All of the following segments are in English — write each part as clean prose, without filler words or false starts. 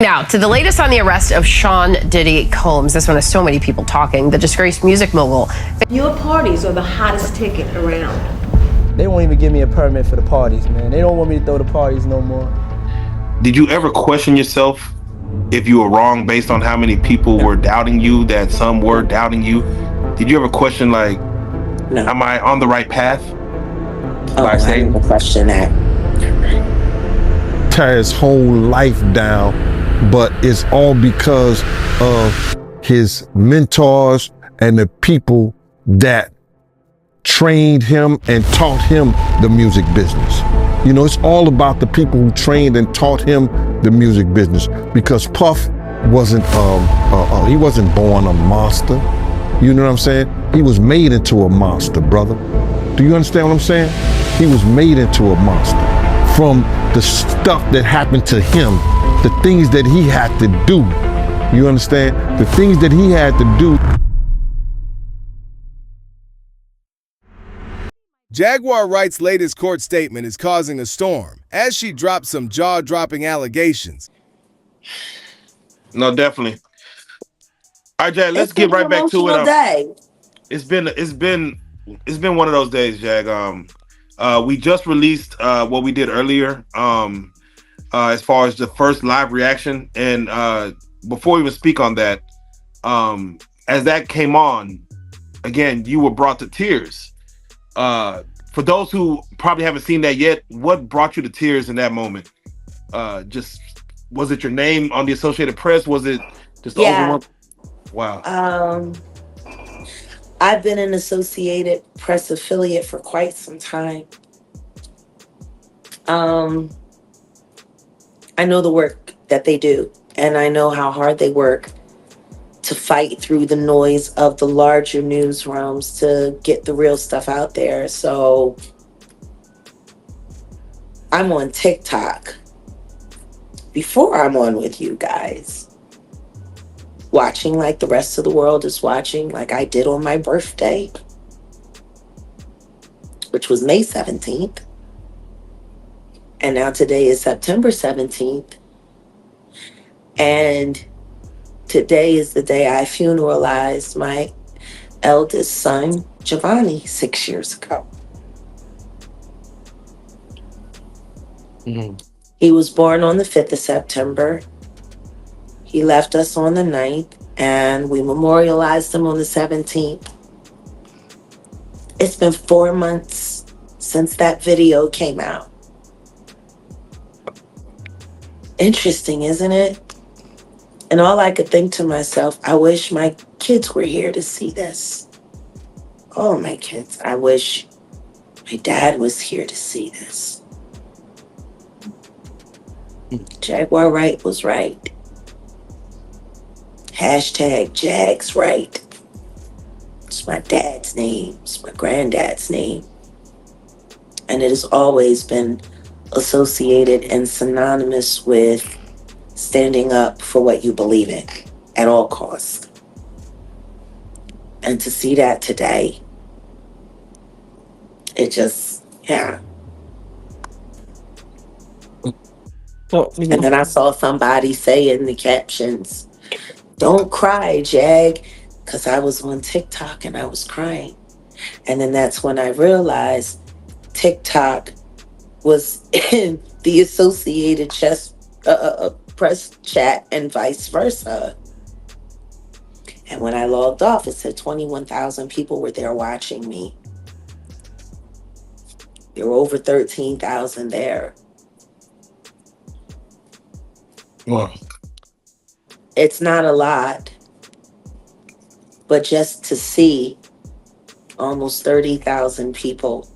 Now, to the latest on the arrest of Sean Diddy Combs. This one has so many people talking. The disgraced music mogul. Your parties are the hottest ticket around. They won't even give me a permit for the parties, man. They don't want me to throw the parties no more. Did you ever question yourself if you were wrong based on how many people were doubting you, that some were doubting you? Did you ever question, like, No. am I on the right path? I never question that. Tear his whole life down, but it's all because of his mentors and the people that trained him and taught him the music business. You know, it's all about the people who trained and taught him the music business, because Puff wasn't he wasn't born a monster. You know what I'm saying? He was made into a monster, brother. Do you understand what I'm saying? He was made into a monster from the stuff that happened to him, the things that he had to do. You understand? The things that he had to do. Jaguar Wright's latest court statement is causing a storm as she drops some jaw-dropping allegations. No, definitely. All right, Jag, let's get right back to it. Day. It's been one of those days, Jag. We just released what we did earlier, as far as the first live reaction, and before we even speak on that, as that came on, again, you were brought to tears. For those who probably haven't seen that yet, what brought you to tears in that moment? Just, was it your name on the Associated Press? Was it just overwhelming? Wow. I've been an Associated Press affiliate for quite some time. I know the work that they do, and I know how hard they work to fight through the noise of the larger newsrooms to get the real stuff out there. So I'm on TikTok before I'm on with you guys, watching like the rest of the world is watching, like I did on my birthday, which was May 17th. And now today is September 17th. And today is the day I funeralized my eldest son, Giovanni, 6 years ago. Mm-hmm. He was born on the 5th of September. He left us on the 9th, and we memorialized him on the 17th. It's been 4 months since that video came out. Interesting, isn't it? And all I could think to myself, I wish my kids were here to see this. Oh, my kids, I wish my dad was here to see this. Jaguar Wright was right. Hashtag Jags Wright. It's my dad's name. It's my granddad's name. And it has always been associated and synonymous with standing up for what you believe in at all costs. And to see that today, it just, yeah. And then I saw somebody say in the captions, "Don't cry, Jag," because I was on TikTok and I was crying. And then that's when I realized TikTok was in the Associated Press chat and vice versa. And when I logged off, it said 21,000 people were there watching me. There were over 13,000 there. Wow. It's not a lot, but just to see almost 30,000 people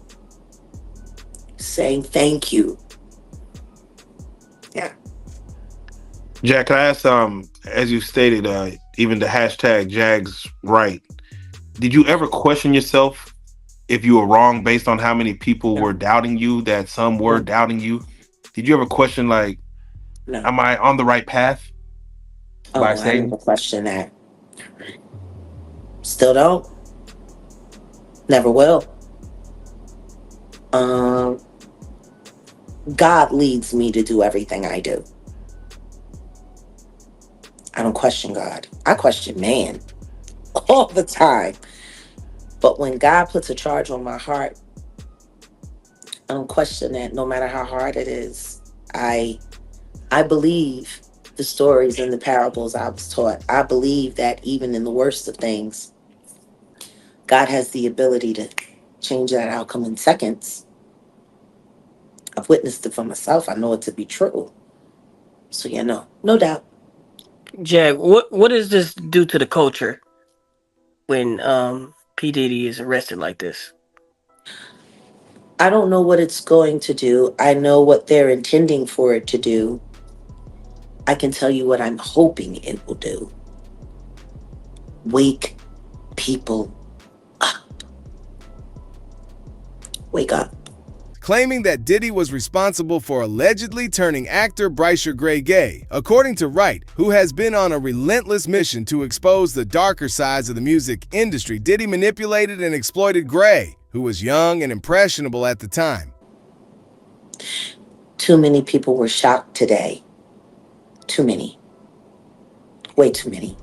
saying thank you. Yeah. Jack, can I ask, as you stated, even the hashtag Jags Right, did you ever question yourself if you were wrong based on how many people were doubting you, that some were doubting you? Did you ever question, like, am I on the right path? I never question that. Still don't. Never will. God leads me to do everything I do. I don't question God. I question man all the time. But when God puts a charge on my heart, I don't question that no matter how hard it is. I believe the stories and the parables I was taught. I believe that even in the worst of things, God has the ability to change that outcome in seconds. I've witnessed it for myself. I know it to be true. So yeah, no doubt. Jag, what does this do to the culture when P Diddy is arrested like this? I don't know what it's going to do. I know what they're intending for it to do. I can tell you what I'm hoping it will do. Wake people up. Wake up. Claiming that Diddy was responsible for allegedly turning actor Bryshere gay. According to Wright, who has been on a relentless mission to expose the darker sides of the music industry, Diddy manipulated and exploited Gray, who was young and impressionable at the time. Too many people were shocked today. Too many. Way too many.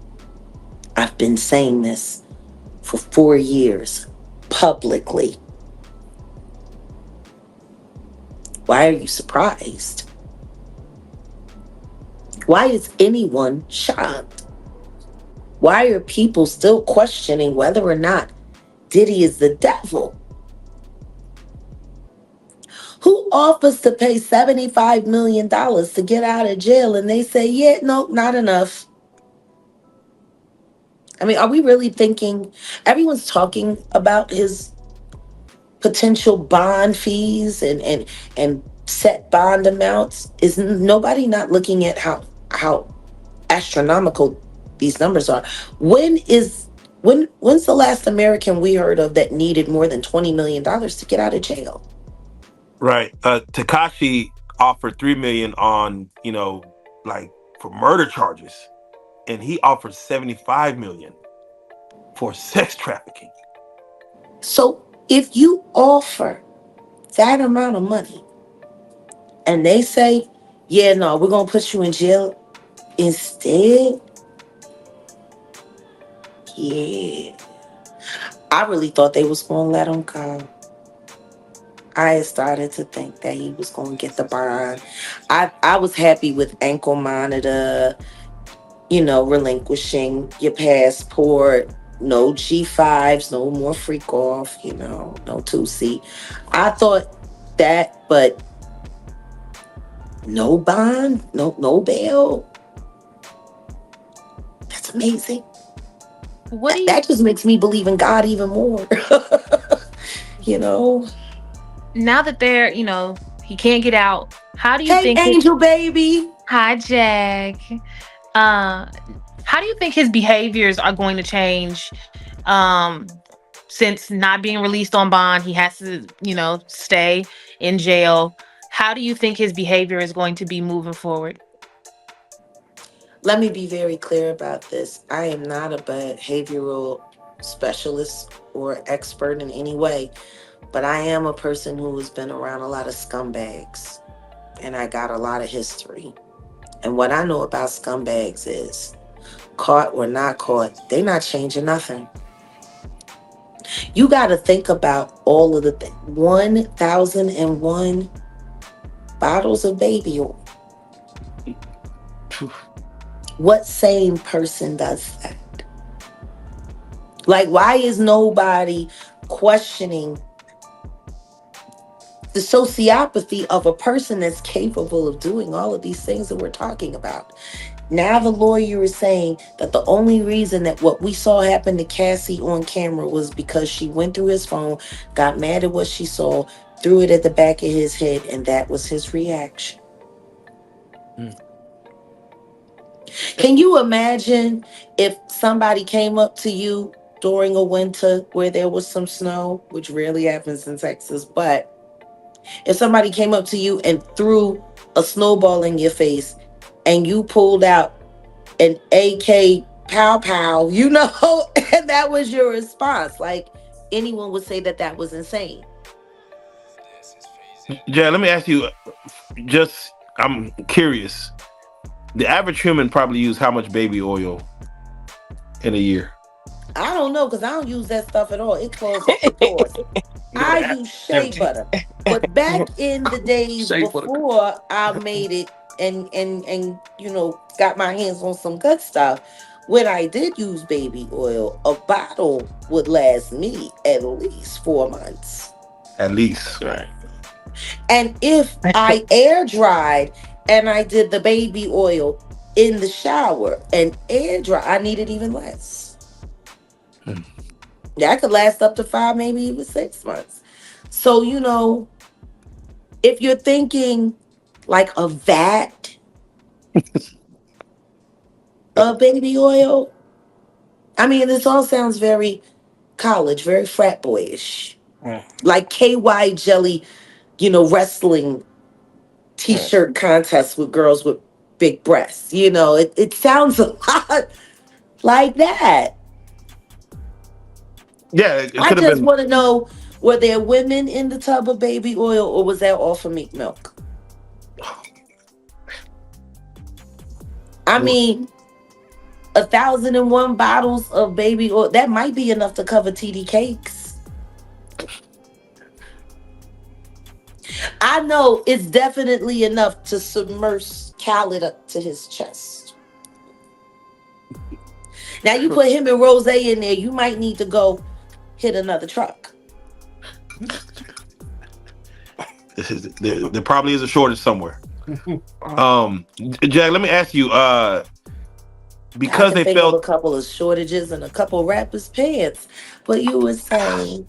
I've been saying this for 4 years publicly. Why are you surprised? Why is anyone shocked? Why are people still questioning whether or not Diddy is the devil? Who offers to pay $75 million to get out of jail and they say, yeah, no, not enough? I mean, are we really thinking everyone's talking about his potential bond fees and set bond amounts? Is nobody not looking at how astronomical these numbers are? When's the last American we heard of that needed more than $20 million to get out of jail? Right. Takashi offered 3 million on, like for murder charges, and he offered 75 million for sex trafficking. So if you offer that amount of money and they say, yeah, no, we're gonna put you in jail instead, yeah, I really thought they was gonna let him go. I had started to think that he was gonna get the bond. I was happy with ankle monitor, relinquishing your passport, no G5s, no more freak off, no 2C. I thought that, but no bond, no bail. That's amazing. That just makes me believe in God even more. Now that they're, he can't get out. How do you Hey, think Angel baby. Hi, Jag. How do you think his behaviors are going to change? Since not being released on bond, he has to, stay in jail. How do you think his behavior is going to be moving forward? Let me be very clear about this. I am not a behavioral specialist or expert in any way, but I am a person who has been around a lot of scumbags, and I got a lot of history. And what I know about scumbags is, caught or not caught, they're not changing nothing. You got to think about all of the 1,001 bottles of baby oil. What sane person does that? Like, why is nobody questioning the sociopathy of a person that's capable of doing all of these things that we're talking about? Now the lawyer is saying that the only reason that what we saw happen to Cassie on camera was because she went through his phone, got mad at what she saw, threw it at the back of his head, and that was his reaction. Can you imagine if somebody came up to you during a winter where there was some snow, which rarely happens in Texas, but if somebody came up to you and threw a snowball in your face and you pulled out an AK pow pow, and that was your response? Like, anyone would say that was insane. Yeah, let me ask you, I'm curious. The average human probably use how much baby oil in a year? I don't know because I don't use that stuff at all. It closes up the pores. No, I use shea butter. But back in the days Shea butter. before I made it and got my hands on some good stuff, when I did use baby oil, a bottle would last me at least 4 months. At least. Right. And if I air dried and I did the baby oil in the shower and air dry, I needed even less. Yeah, I could last up to 5, maybe even 6 months. So, if you're thinking like a vat of baby oil, I mean, this all sounds very college, very frat boyish. Like KY jelly, wrestling t-shirt contests with girls with big breasts. It sounds a lot like that. Yeah, it I could have just been. want to know, were there women in the tub of baby oil or was that all for meat milk? I mean, 1,001 bottles of baby oil, that might be enough to cover TD cakes. I know it's definitely enough to submerge Khaled up to his chest. Now you put him and Rose in there, you might need to go hit another truck. There probably is a shortage somewhere. Jack, let me ask you, because I can they think of a felt. couple of shortages and a couple rappers' pants. But you were saying,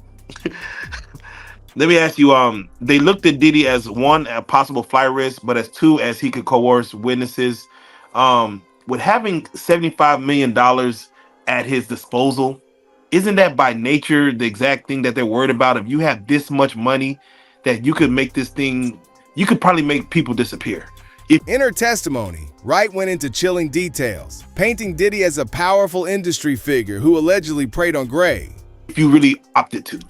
Let me ask you, they looked at Diddy as one, a possible flight risk, but as two, as he could coerce witnesses. With having $75 million at his disposal, isn't that by nature the exact thing that they're worried about? If you have this much money, that you could make this thing, you could probably make people disappear. In her testimony, Wright went into chilling details, painting Diddy as a powerful industry figure who allegedly preyed on Gray. If you really opted to.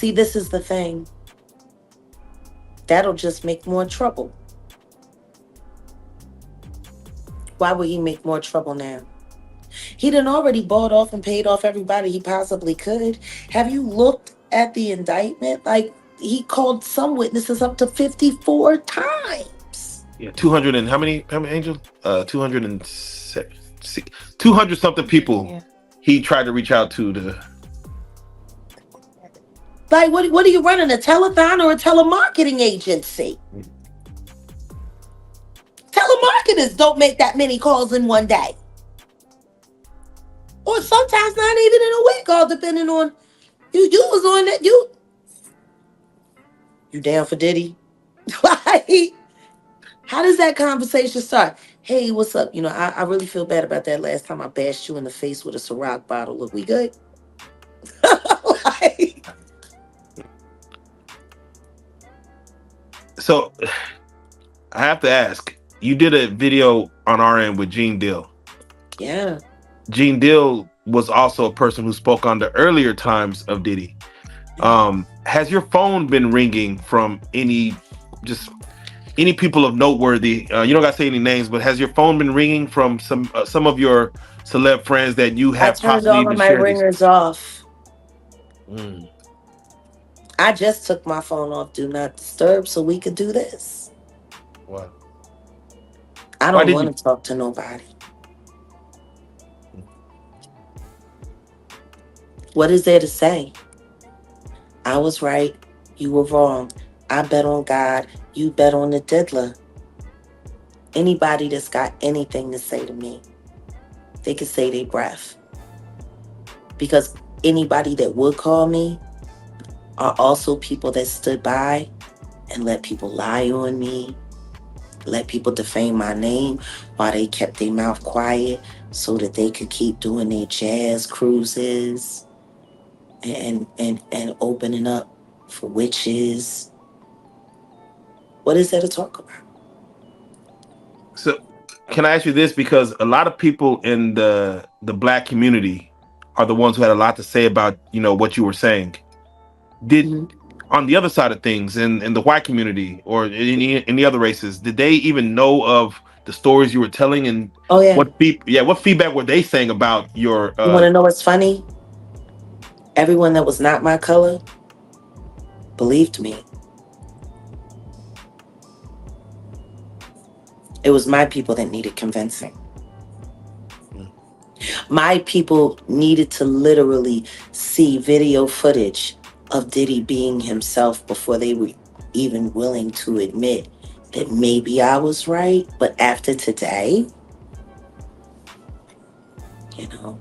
see, this is the thing. That'll just make more trouble. Why would he make more trouble now? He done already bought off and paid off everybody he possibly could. Have you looked at the indictment? Like, he called some witnesses up to 54 times. Yeah, 200 and how many Angel? 200 something people he tried to reach out to. Like, what are you running, a telethon or a telemarketing agency? Telemarketers don't make that many calls in one day. Or sometimes not even in a week, all depending on you was on that. You down for Diddy? Like, how does that conversation start? Hey, what's up? I really feel bad about that last time I bashed you in the face with a Ciroc bottle. Look, we good? Like, So I have to ask, you did a video on our end with Gene Deal. yeah. Gene Deal was also a person who spoke on the earlier times of Diddy. Has your phone been ringing from any people of noteworthy? You don't got to say any names, but has your phone been ringing from some of your celeb friends that you have I turned possibly all even of my shared ringers off. Mm. I just took my phone off Do Not Disturb so we could do this. Wow. I Why don't did want you? to talk to nobody. What is there to say? I was right. You were wrong. I bet on God. You bet on the diddler. Anybody that's got anything to say to me, they can say their breath. Because anybody that would call me are also people that stood by and let people lie on me, let people defame my name while they kept their mouth quiet so that they could keep doing their jazz cruises and opening up for witches. What is there to talk about? So can I ask you this? Because a lot of people in the black community are the ones who had a lot to say about, what you were saying. Did on the other side of things, in the white community or in any other races, did they even know of the stories you were telling, and Oh yeah. what feedback were they saying about your You want to know what's funny? Everyone that was not my color believed me. It was my people that needed convincing. My people needed to literally see video footage of Diddy being himself before they were even willing to admit that maybe I was right. But after today, you know,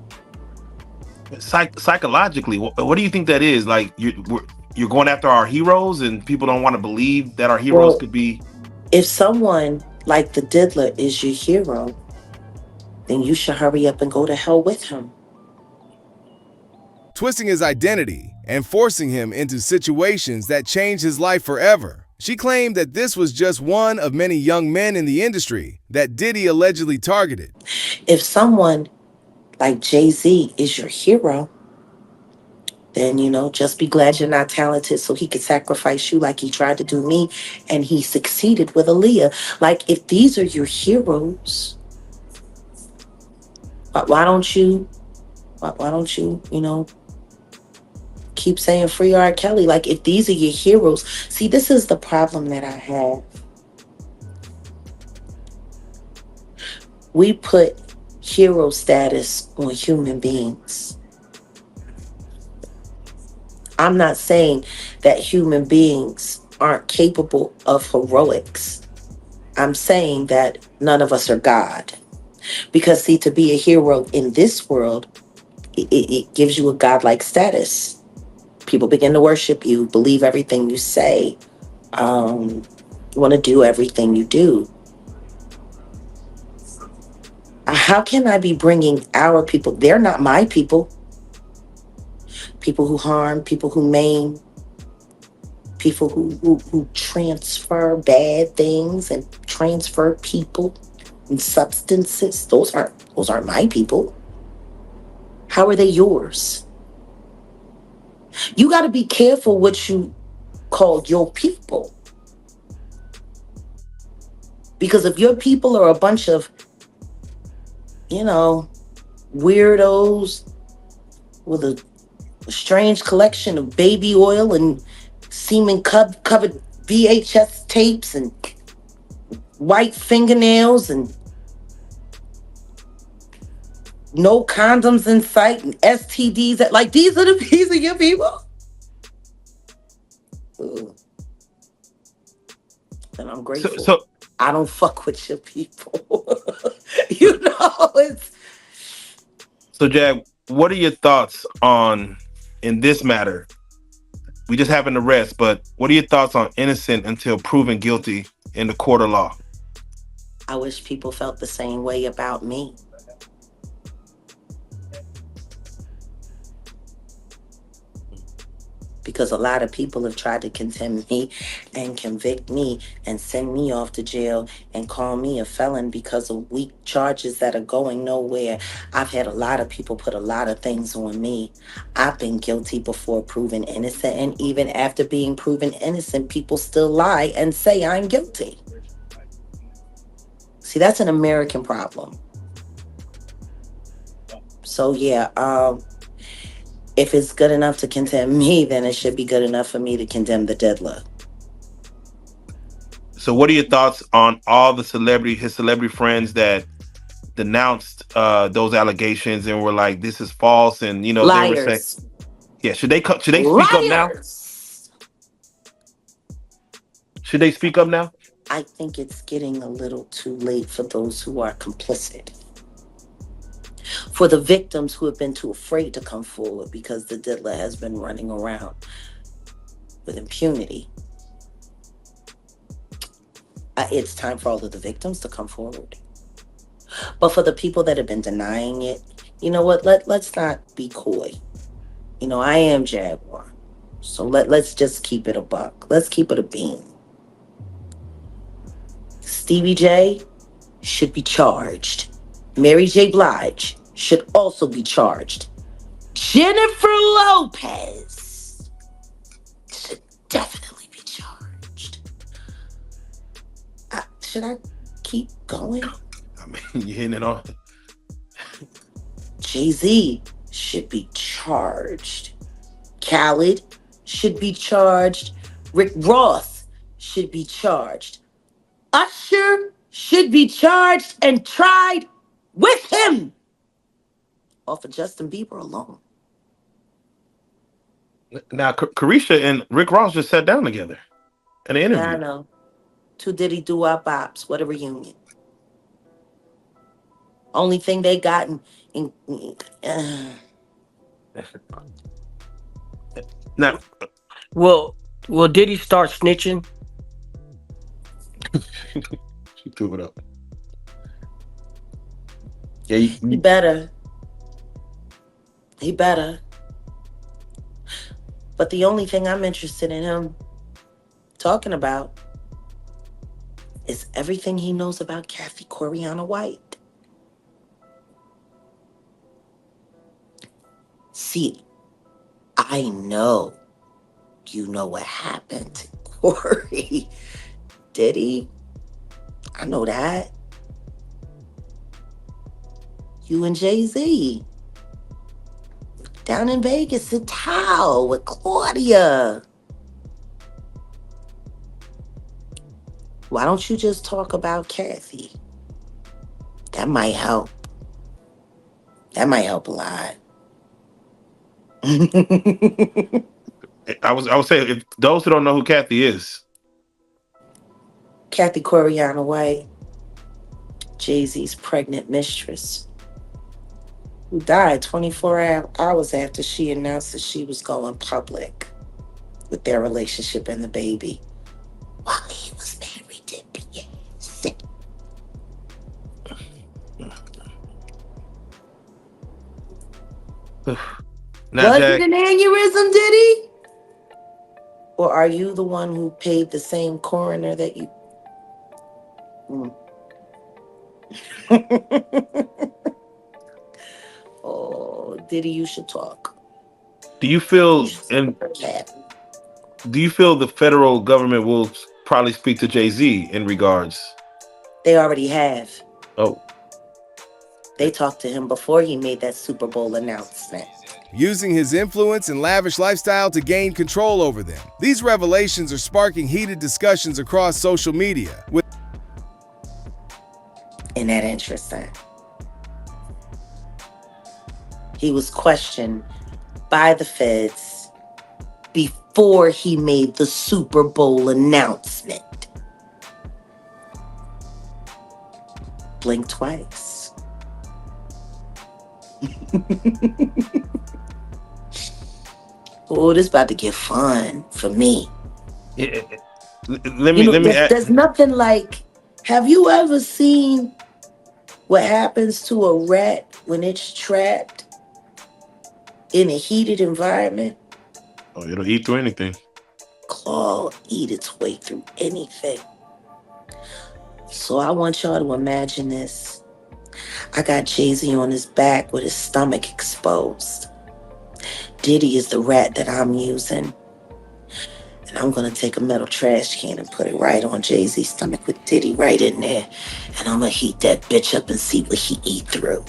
psychologically, what do you think that is? Like you're going after our heroes, and people don't want to believe that our heroes well, could be. if someone like the Diddler is your hero, then you should hurry up and go to hell with him. Twisting his identity and forcing him into situations that changed his life forever. She claimed that this was just one of many young men in the industry that Diddy allegedly targeted. If someone like Jay-Z is your hero, then, just be glad you're not talented so he could sacrifice you like he tried to do me, and he succeeded with Aaliyah. Like, if these are your heroes, why don't you, keep saying free R. Kelly? Like, if these are your heroes, see, this is the problem that I have. We put hero status on human beings. I'm not saying that human beings aren't capable of heroics. I'm saying that none of us are God. Because, see, to be a hero in this world, it gives you a godlike status. People begin to worship you, believe everything you say, want to do everything you do. How can I be bringing our people? They're not my people. People who harm, people who maim, people who transfer bad things and transfer people and substances. Those aren't my people. How are they yours? You got to be careful what you call your people. Because if your people are a bunch of, weirdos with a strange collection of baby oil and semen covered VHS tapes and white fingernails and no condoms in sight and STDs, like, these are your people. Ooh. Then I'm grateful. So I don't fuck with your people. It's. So, Jag, what are your thoughts on in this matter? We just have an arrest, but what are your thoughts on innocent until proven guilty in the court of law? I wish people felt the same way about me. Because a lot of people have tried to condemn me and convict me and send me off to jail and call me a felon because of weak charges that are going nowhere. I've had a lot of people put a lot of things on me. I've been guilty before proven innocent, and even after being proven innocent, people still lie and say I'm guilty. See, that's an American problem. So yeah, if it's good enough to condemn me, then it should be good enough for me to condemn the Diddler. So what are your thoughts on all the his celebrity friends that denounced those allegations and were like, this is false, and they were saying, Liars. yeah, should they speak up now? Should they speak up now? I think it's getting a little too late for those who are complicit. For the victims who have been too afraid to come forward because the Diddler has been running around with impunity. It's time for all of the victims to come forward. But for the people that have been denying it, you know what? Let's not be coy. I am Jaguar. So let's just keep it a buck. Let's keep it a bean. Stevie J should be charged. Mary J. Blige should also be charged. Jennifer Lopez should definitely be charged. Should I keep going? I mean, you're hitting it on. Jay-Z should be charged. Khaled should be charged. Rick Ross should be charged. Usher should be charged and tried with him off of Justin Bieber alone. Now, Carisha and Rick Ross just sat down together in an Yeah, I interview. know. Two Diddy doo-wop bops. What a reunion. Only thing they got Now, Well, did he start snitching? she threw it up. Yeah, he better. He better. But the only thing I'm interested in him talking about is everything he knows about Kathy Coriana White. See, I know you know what happened to Corey. Diddy, I know that. You and Jay-Z down in Vegas at Tao with Claudia. Why don't you just talk about Kathy? That might help. That might help a lot. I would say, if those who don't know who Kathy is, Kathy Coriana White, Jay-Z's pregnant mistress, who died 24 hours after she announced that she was going public with their relationship and the baby while he was married to Beyonce. now, Was Jack, it an aneurysm, Diddy? Or are you the one who paid the same coroner that you... Oh, Diddy, you should talk. do you feel the federal government will probably speak to Jay-Z in regards? They already have. Oh, They talked to him before he made that Super Bowl announcement. Using his influence and lavish lifestyle to gain control over them. These revelations are sparking heated discussions across social media. Isn't that interesting? He was questioned by the feds before he made the Super Bowl announcement. Blink twice. Oh, this about to get fun for me. yeah. Let me add. There's nothing like, have you ever seen what happens to a rat when it's trapped in a heated environment? Oh, it'll eat through anything. Claw eat its way through anything. So I want y'all to imagine this. I got Jay-Z on his back with his stomach exposed. Diddy is the rat that I'm using. And I'm going to take a metal trash can and put it right on Jay-Z's stomach with Diddy right in there. And I'm going to heat that bitch up and see what he eat through.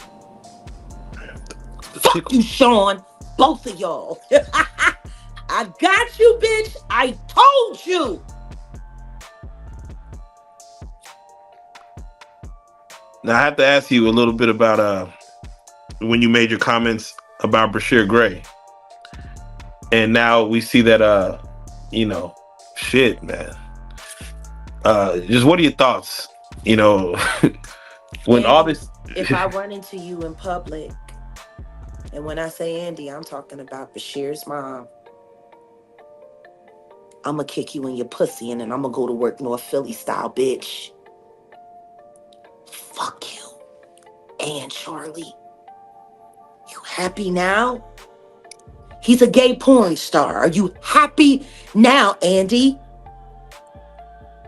Fuck you, Sean. Both of y'all. I got you, bitch. I told you. Now I have to ask you a little bit about when you made your comments about Bryshere Gray, and now we see that shit, man. Just what are your thoughts? When all this. If I run into you in public, and when I say Andy, I'm talking about Bryshere's mom, I'm going to kick you in your pussy and then I'm going to go to work North Philly style, bitch. Fuck you. And Charlie. You happy now? He's a gay porn star. Are you happy now, Andy?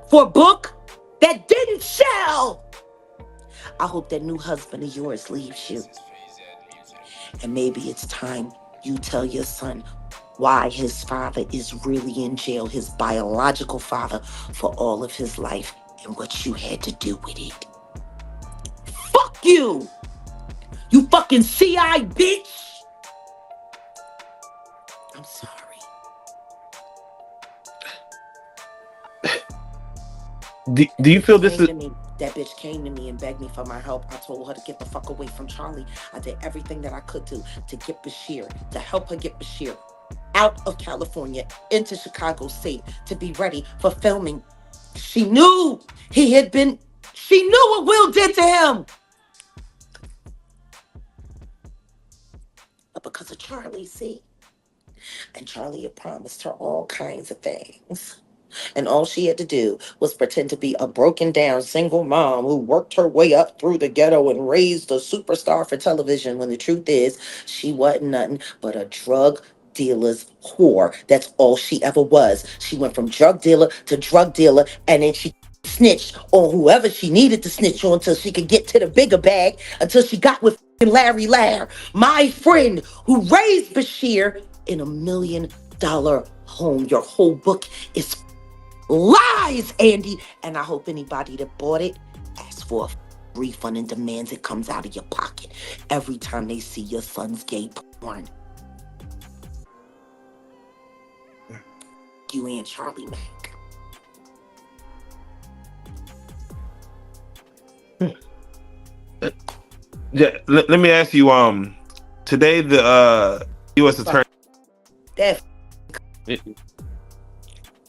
For a book that didn't sell? I hope that new husband of yours leaves you. And maybe it's time you tell your son why his father is really in jail, his biological father, for all of his life. and what you had to do with it. Fuck you! You fucking CI bitch! I'm sorry. Do you feel this is That bitch came to me and begged me for my help. I told her to get the fuck away from Charlie. I did everything that I could do to get Bryshere, to help her get Bryshere out of California into Chicago safe to be ready for filming. She knew she knew what Will did to him. But because of Charlie, see? And Charlie had promised her all kinds of things. And all she had to do was pretend to be a broken down single mom who worked her way up through the ghetto and raised a superstar for television, when the truth is she wasn't nothing but a drug dealer's whore. That's all she ever was. She went from drug dealer to drug dealer, and then she snitched on whoever she needed to snitch on until she could get to the bigger bag, until she got with Larry Lair, my friend who raised Bryshere in $1 million home. Your whole book is lies, Andy. And I hope anybody that bought it asks for a refund and demands it comes out of your pocket every time they see your son's gay porn. You and Charlie Mack. Yeah, let me ask you. Today the U.S. attorney. That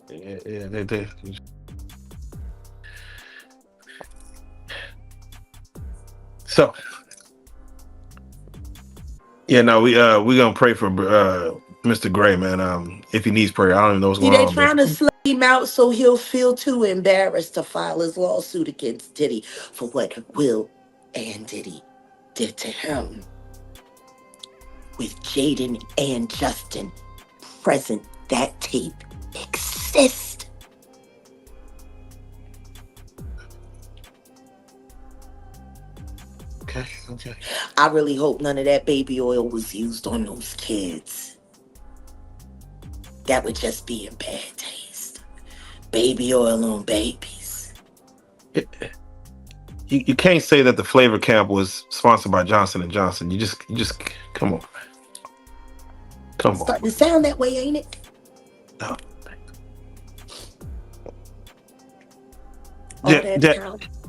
They. So, yeah, no, we gonna pray for Mr. Gray, man. If he needs prayer, I don't even know what's see, going they on. trying to slay him out so he'll feel too embarrassed to file his lawsuit against Diddy for what Will and Diddy did to him. With Jaden and Justin present, that tape exists. Okay. I really hope none of that baby oil was used on those kids. That would just be in bad taste. Baby oil on babies. You can't say that the flavor camp was sponsored by Johnson & Johnson. You just come on. Come Starting on. to sound that way, ain't it? No.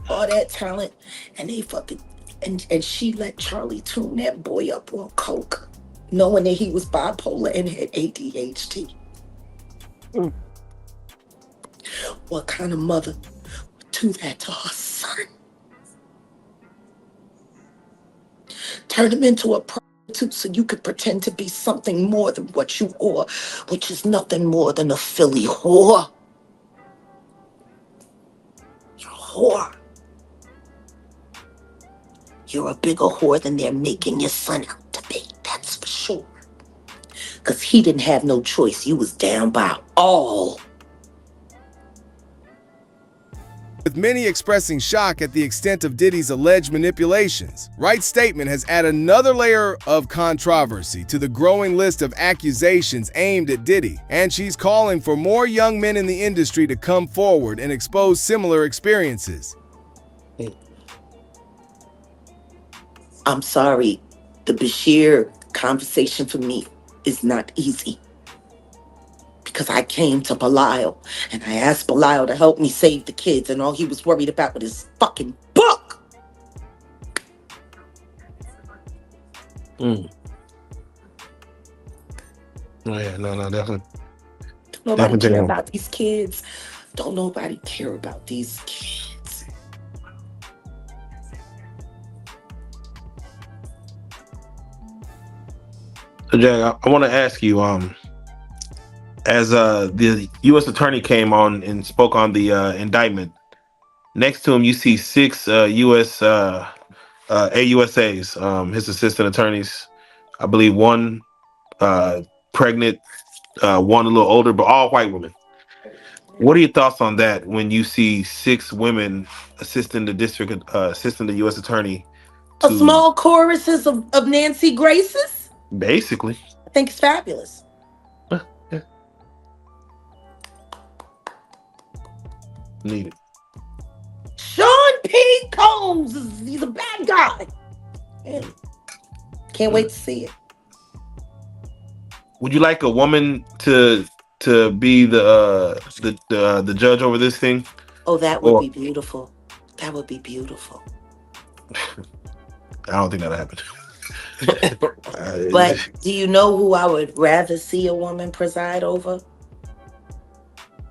All that talent, and they fucking and she let Charlie tune that boy up on coke, knowing that he was bipolar and had ADHD. What kind of mother would do that to her son? Turn him into a prostitute so you could pretend to be something more than what you are, which is nothing more than a Philly whore. You're a whore. You're a bigger whore than they're making your son out to be. That's for sure. Because he didn't have no choice. You was down by all. With many expressing shock at the extent of Diddy's alleged manipulations, Wright's statement has added another layer of controversy to the growing list of accusations aimed at Diddy, and she's calling for more young men in the industry to come forward and expose similar experiences. I'm sorry. The Bryshere conversation for me is not easy. Because I came to Belial and I asked Belial to help me save the kids, and all he was worried about was his fucking book. Oh, yeah, no, definitely. Don't nobody care about these kids. Don't nobody care about these kids. So, Jack, I want to ask you, as the U.S. attorney came on and spoke on the indictment, next to him you see 6 U.S. AUSAs, his assistant attorneys. I believe one pregnant, one a little older, but all white women. What are your thoughts on that when you see 6 women assisting the U.S. attorney? A small choruses of Nancy Graces? Basically. I think it's fabulous. Yeah. Needed. Diddy Combs, he's a bad guy. Man, can't wait to see it. Would you like a woman to be the judge over this thing? Oh, that would be beautiful. That would be beautiful. I don't think that'll happen. But do you know who I would rather see a woman preside over?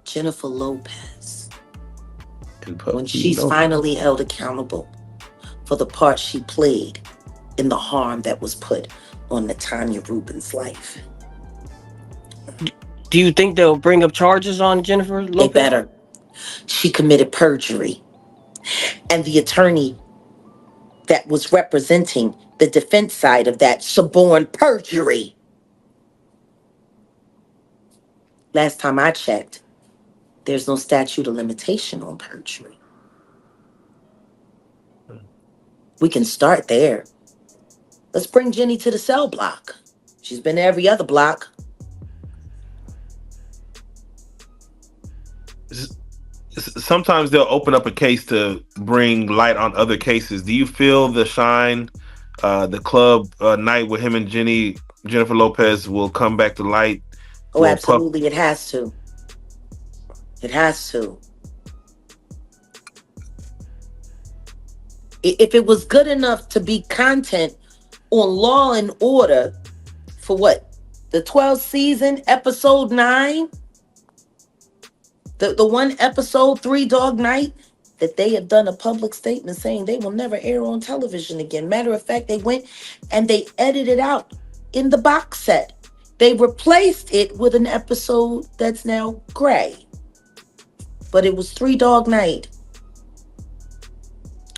Jennifer Lopez. When she's finally held accountable for the part she played in the harm that was put on Natanya Rubin's life. Do you think they'll bring up charges on Jennifer Lopez? They better. She committed perjury. And the attorney that was representing the defense side of that suborned perjury. Last time I checked, there's no statute of limitation on perjury. We can start there. Let's bring Jenny to the cell block. She's been to every other block. Sometimes they'll open up a case to bring light on other cases. Do you feel the Shine, the club night with him and Jennifer Lopez will come back to light? Oh, absolutely. It has to. It has to. If it was good enough to be content on Law and Order for what? The 12th season, episode 9? The one episode, 3 Dog Night, that they have done a public statement saying they will never air on television again. Matter of fact, they went and they edited out in the box set. They replaced it with an episode that's now gray. But it was 3 Dog Night.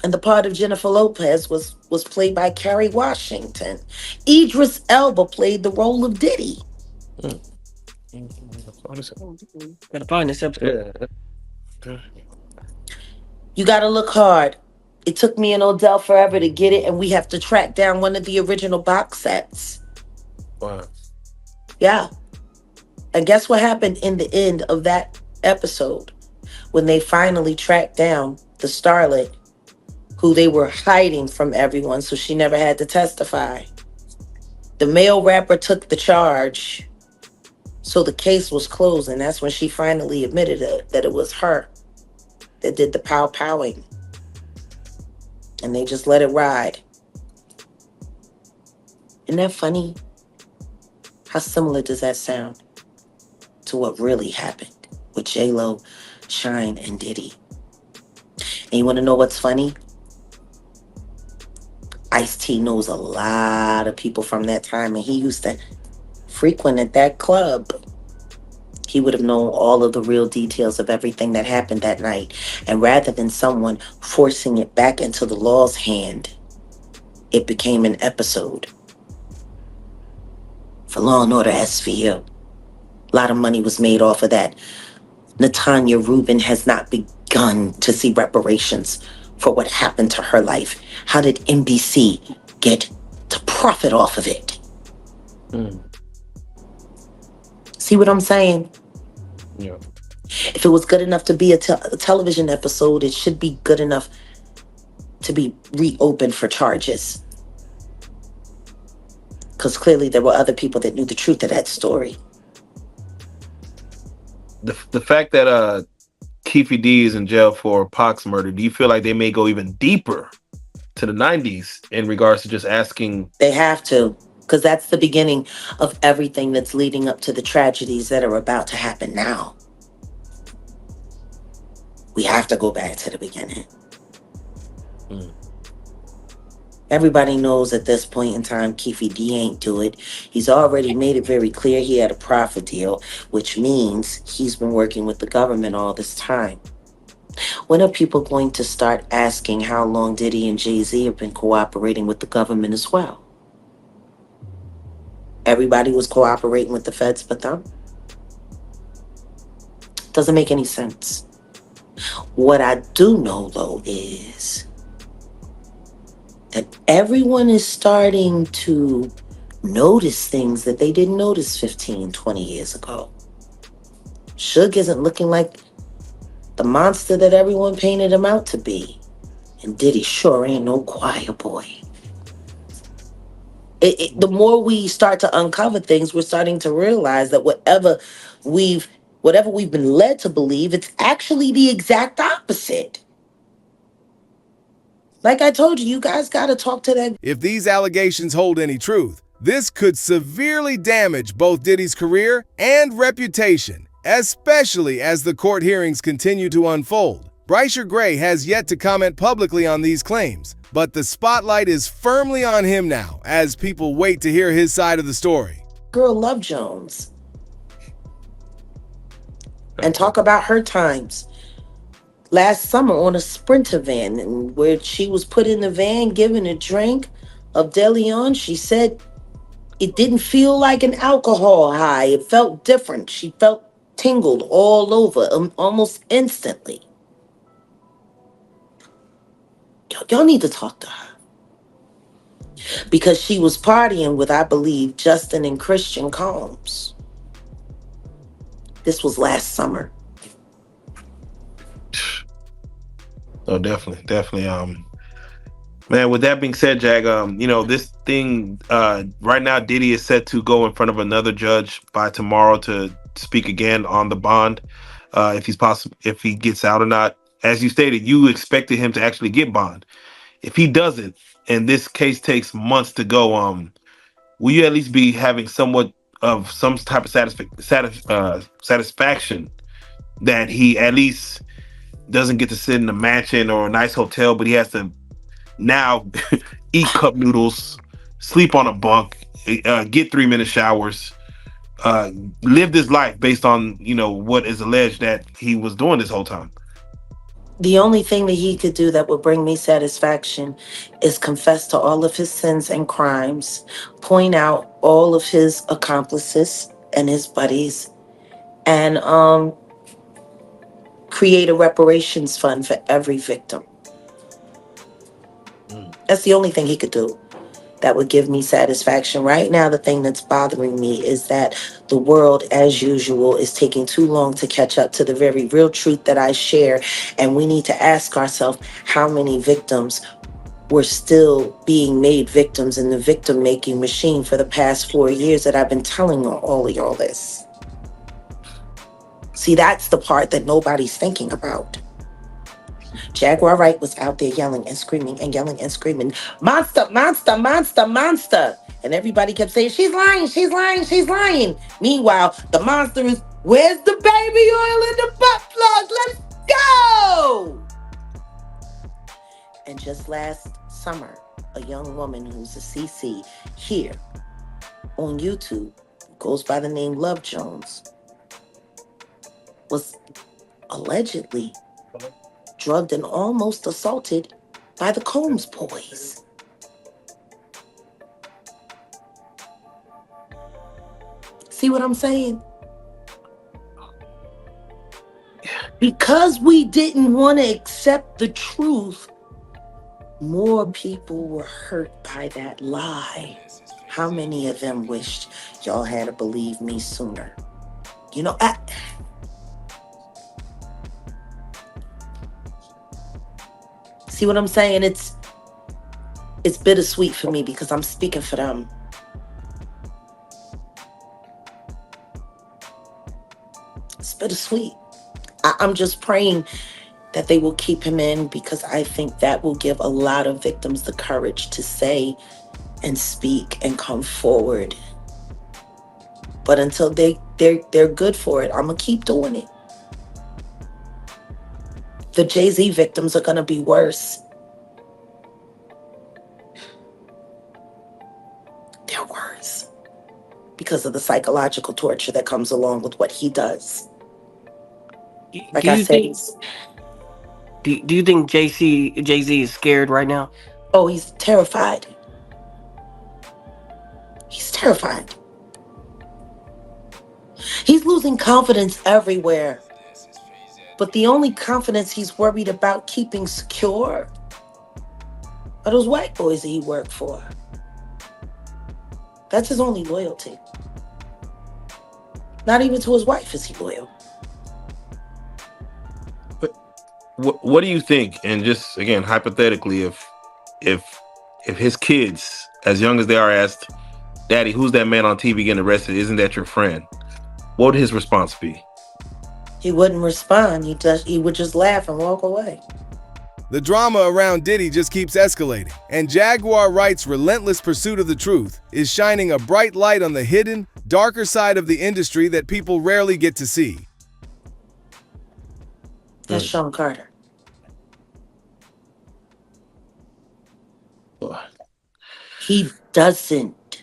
And the part of Jennifer Lopez was played by Kerry Washington. Idris Elba played the role of Diddy. Gotta find this episode. You gotta look hard. It took me and Odell forever to get it, and we have to track down one of the original box sets. Wow. Yeah. And guess what happened in the end of that episode? When they finally tracked down the starlet who they were hiding from everyone so she never had to testify. The male rapper took the charge. So the case was closed, and that's when she finally admitted that it was her that did the pow-powing. And they just let it ride. Isn't that funny? How similar does that sound to what really happened with J-Lo, Shine, and Diddy? And you want to know what's funny? Ice-T knows a lot of people from that time, and he used to frequent at that club. He would have known all of the real details of everything that happened that night. And rather than someone forcing it back into the law's hand, it became an episode for Law and Order SVU. A lot of money was made off of that. Natanya Rubin has not begun to see reparations for what happened to her life. How did NBC get to profit off of it? See what I'm saying? Yeah. If it was good enough to be a television episode, it should be good enough to be reopened for charges. Because clearly there were other people that knew the truth of that story. The fact that Keefe D is in jail for Pac's murder, do you feel like they may go even deeper to the 90s in regards to just asking? They have to, because that's the beginning of everything that's leading up to the tragedies that are about to happen now. We have to go back to the beginning. Everybody knows at this point in time, Keefe D ain't do it. He's already made it very clear he had a profit deal, which means he's been working with the government all this time. When are people going to start asking how long Diddy and Jay-Z have been cooperating with the government as well? Everybody was cooperating with the feds but them? Doesn't make any sense. What I do know, though, is that everyone is starting to notice things that they didn't notice 15, 20 years ago. Suge isn't looking like the monster that everyone painted him out to be. And Diddy sure ain't no choir boy. The more we start to uncover things, we're starting to realize that we've whatever we've been led to believe, it's actually the exact opposite. Like I told you, you guys got to talk to that. If these allegations hold any truth, this could severely damage both Diddy's career and reputation, especially as the court hearings continue to unfold. Bryshere Gray has yet to comment publicly on these claims, but the spotlight is firmly on him now as people wait to hear his side of the story. Girl Love Jones and talk about her times last summer on a Sprinter van, and where she was put in the van given a drink of DeLeon. She said it didn't feel like an alcohol high. It felt different. She felt tingled all over almost instantly. Y'all need to talk to her. Because she was partying with, I believe, Justin and Christian Combs. This was last summer. Oh, definitely. Man, with that being said, Jag, this thing right now, Diddy is set to go in front of another judge by tomorrow to speak again on the bond, if he gets out or not. As you stated, you expected him to actually get bond. If he doesn't, and this case takes months to go, will you at least be having somewhat of some type of satisfaction that he at least doesn't get to sit in a mansion or a nice hotel, but he has to now eat cup noodles, sleep on a bunk, get 3-minute showers, live this life based on what is alleged that he was doing this whole time? The only thing that he could do that would bring me satisfaction is confess to all of his sins and crimes, point out all of his accomplices and his buddies, and create a reparations fund for every victim. That's the only thing he could do that would give me satisfaction. Right now, the thing that's bothering me is that the world, as usual, is taking too long to catch up to the very real truth that I share. And we need to ask ourselves how many victims were still being made victims in the victim-making machine for the past 4 years that I've been telling all of y'all this. See, that's the part that nobody's thinking about. Jaguar Wright was out there yelling and screaming and yelling and screaming, "Monster, monster, monster, monster." And everybody kept saying, "She's lying, she's lying, she's lying." Meanwhile, the monster is, "Where's the baby oil in the butt plug? Let's go!" And just last summer, a young woman who's a CC here on YouTube, goes by the name Love Jones, was allegedly drugged and almost assaulted by the Combs boys. See what I'm saying? Because we didn't want to accept the truth, more people were hurt by that lie. How many of them wished y'all had to believe me sooner? See what I'm saying? It's bittersweet for me because I'm speaking for them. It's bittersweet. I'm just praying that they will keep him in, because I think that will give a lot of victims the courage to say and speak and come forward. But until they're good for it, I'm gonna keep doing it. The Jay-Z victims are gonna be worse. They're worse because of the psychological torture that comes along with what he does. Like I said, do you think Jay-Z is scared right now? Oh, he's terrified. He's terrified. He's losing confidence everywhere. But the only confidence he's worried about keeping secure are those white boys that he worked for. That's his only loyalty. Not even to his wife is he loyal. what do you think? And just again, hypothetically, if his kids, as young as they are, asked, "Daddy, who's that man on TV getting arrested? Isn't that your friend?" What would his response be? He wouldn't respond. He would just laugh and walk away. The drama around Diddy just keeps escalating, and Jaguar Wright's relentless pursuit of the truth is shining a bright light on the hidden, darker side of the industry that people rarely get to see. That's Sean Carter. He doesn't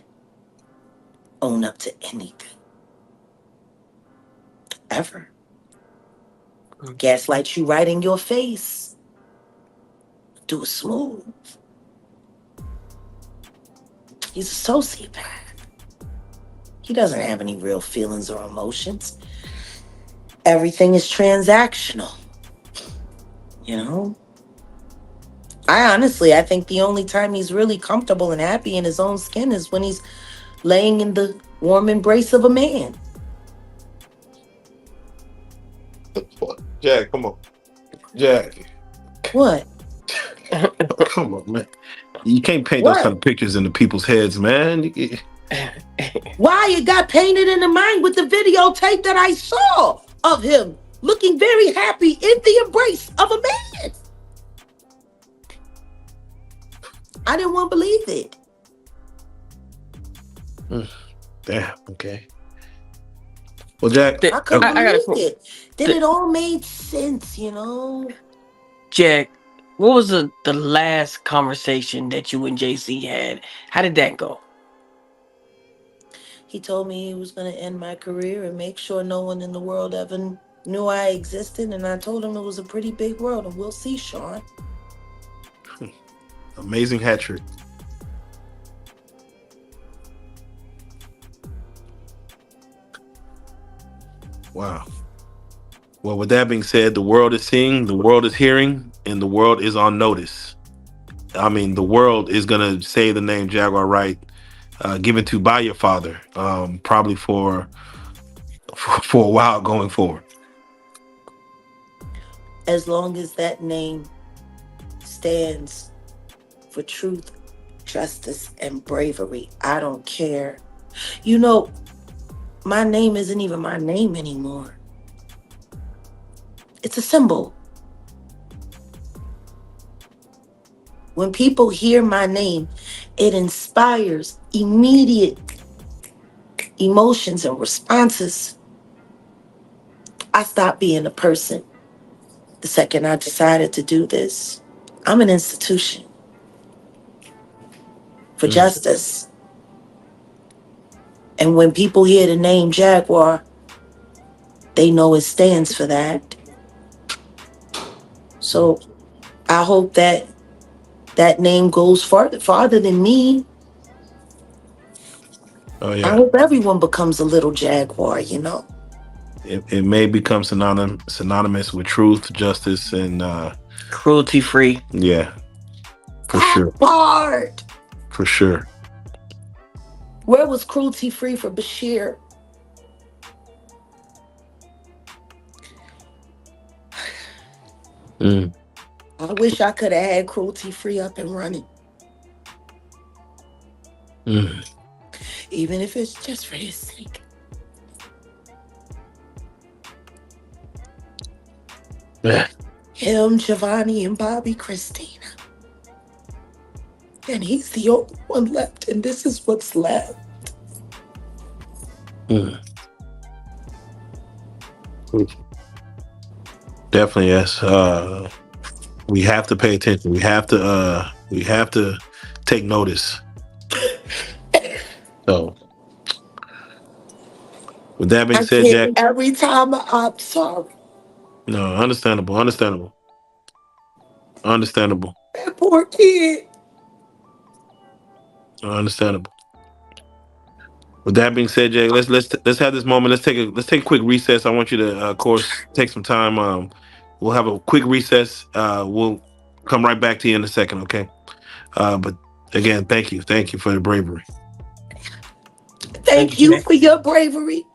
own up to anything. Ever. Gaslight you right in your face. Do it smooth. He's a sociopath. He doesn't have any real feelings or emotions. Everything is transactional. You know? I think the only time he's really comfortable and happy in his own skin is when he's laying in the warm embrace of a man. Jack, come on. Jack. What? Come on, man. You can't paint What? those kind of pictures into people's heads, man. Why it got painted in the mind with the videotape that I saw of him looking very happy in the embrace of a man. I didn't want to believe it. Damn, okay. Well, Jack, I couldn't I gotta believe it. Then it all made sense, you know? Jack, what was the last conversation that you and JC had? How did that go? He told me he was going to end my career and make sure no one in the world ever knew I existed. And I told him it was a pretty big world. And we'll see, Sean. amazing hat trick. Wow. Well, with that being said, the world is seeing, the world is hearing, and the world is on notice. I mean, the world is going to say the name Jaguar Wright, given to by your father, probably for a while going forward. As long as that name stands for truth, justice, and bravery, I don't care. You know, my name isn't even my name anymore. It's a symbol. When people hear my name, it inspires immediate emotions and responses. I stopped being a person the second I decided to do this. I'm an institution for justice. And when people hear the name Jaguar, they know it stands for that. So I hope that that name goes farther than me. Oh, yeah. I hope everyone becomes a little Jaguar, you know? It may become synonymous with truth, justice, and Cruelty free. yeah, for That sure. part. For sure. Where was cruelty free for Bryshere? I wish I could have had cruelty free up and running. Even if it's just for his sake. Yeah. Him, Giovanni, and Bobby Christina. And he's the only one left, and this is what's left. Definitely, yes. We have to pay attention. We have to take notice. So, with that being said, Jack. Every time I'm sorry. No, understandable. That poor kid. Understandable. With that being said, Jay, let's have this moment. Let's take a quick recess. I want you to, of course, take some time. We'll have a quick recess. We'll come right back to you in a second, okay? But again, thank you for the bravery. Thank you for your bravery.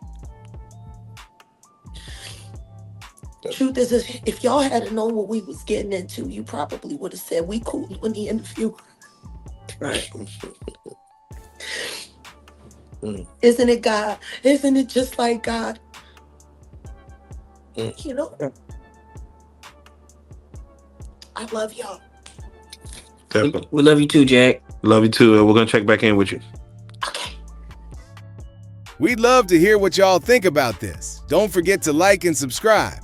Truth is, if y'all had known what we was getting into, you probably would have said we cool in the interview. Right. Isn't it God? Isn't it just like God? You know, I love y'all. Definitely. We love you too, Jag. Love you too. And we're going to check back in with you. Okay. We'd love to hear what y'all think about this. Don't forget to like and subscribe.